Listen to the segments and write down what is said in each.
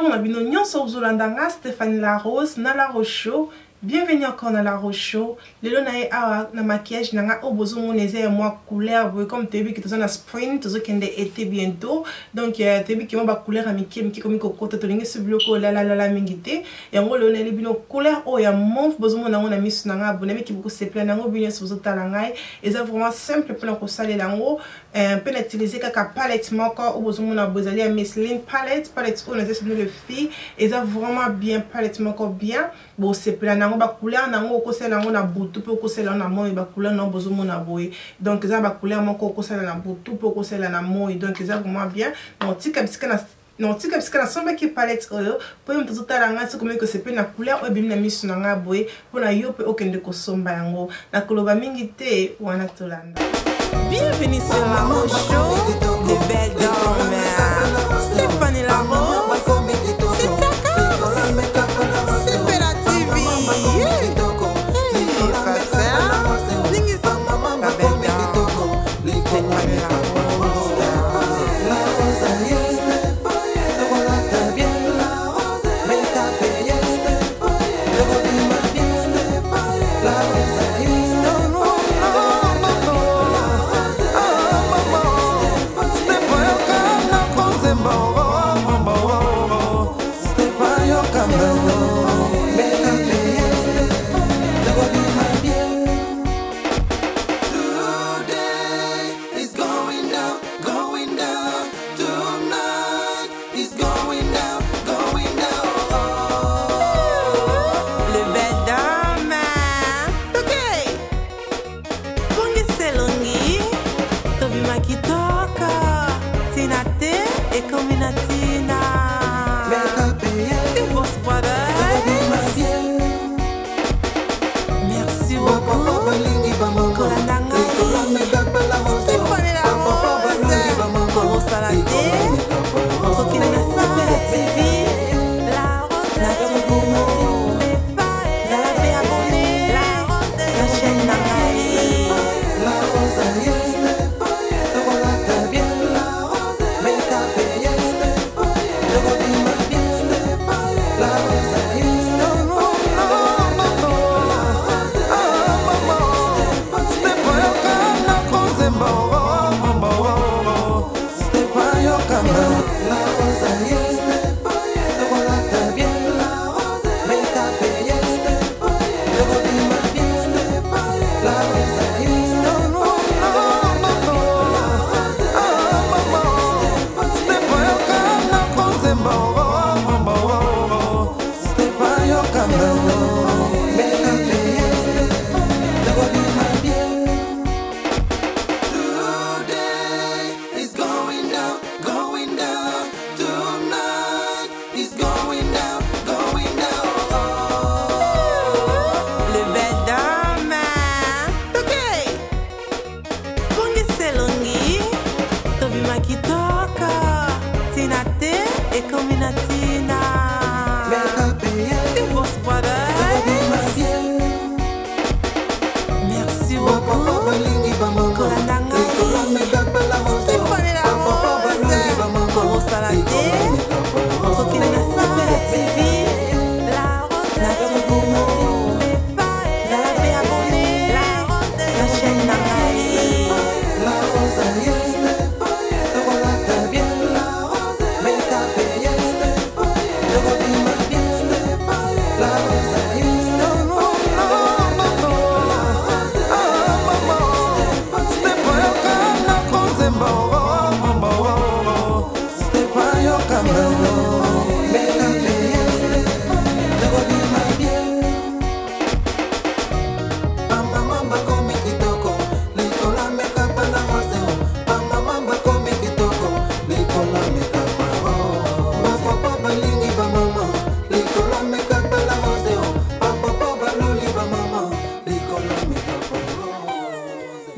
Bonjour, nabino nyonso uzulandanga Stéphanie La Rose na La Rose Show. Bienvenue encore dans La Rose Show. Lelo na ye awa na maquillage nanga obozo moneze ya moi couleur boy comme tebi ki tozo na spring tozo kende été bientôt. Donc tebi ki mo ba couleur amiki comme kokota to lingi subloko la mingite. Et ngo lelo na libino couleur o ya mauve bozo mona ngona misu nanga abonné ki beaucoup se plaît nango bino bozo talangai. Et ça vraiment simple pour la saler nango. Peut utiliser kaka palette moko obozo mona bozali ya Michelin palette on a essayé le fille. Et ça vraiment bien palette moko bien. Bon se plaît nango ba couleur nango okosela nango na butu pe okosela na moi ba couleur na bozo mona boye. Donc ça ba couleur moko okosela na butu pe okosela na moi. Donc ça vraiment bien. Donc tika bisika na somba ki palette oyo po yo mtoto talanga se comme que c'est pe na couleur o bimina misu na nga boye po na yo pe okende ko somba yango na koloba mingi te wana tolanda. Bienvenue sur La Rose Show, les belles dames. Stéphanie La Rose, c'est ta cause, c'est Bella TV.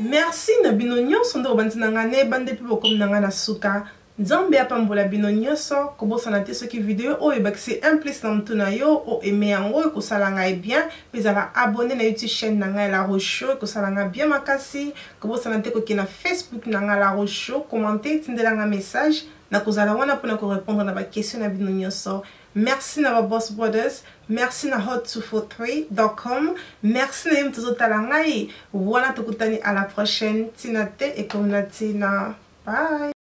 Merci na bino nyonso ndo bantinanga ne bande pe bokom nanga na suka. Nzambe apambola bino nyonso kobosana te soki video oyo bakisi implice na mtu na yo o aime yango ekosala ngai bien pezala abonné na YouTube chaîne na ngai La Rose Show ekosala ngai bien makasi kobosana te koki na Facebook na ngai La Rose Show commenter tindela nga message nakozala wana mpona korépondre na baquestion na bino nyonso. Merci na Boss Brothers, merci na hot243.com, merci na yim tozotala ngai. Wana tokutani à la prochaine. Tina te et comme na tina. Bye.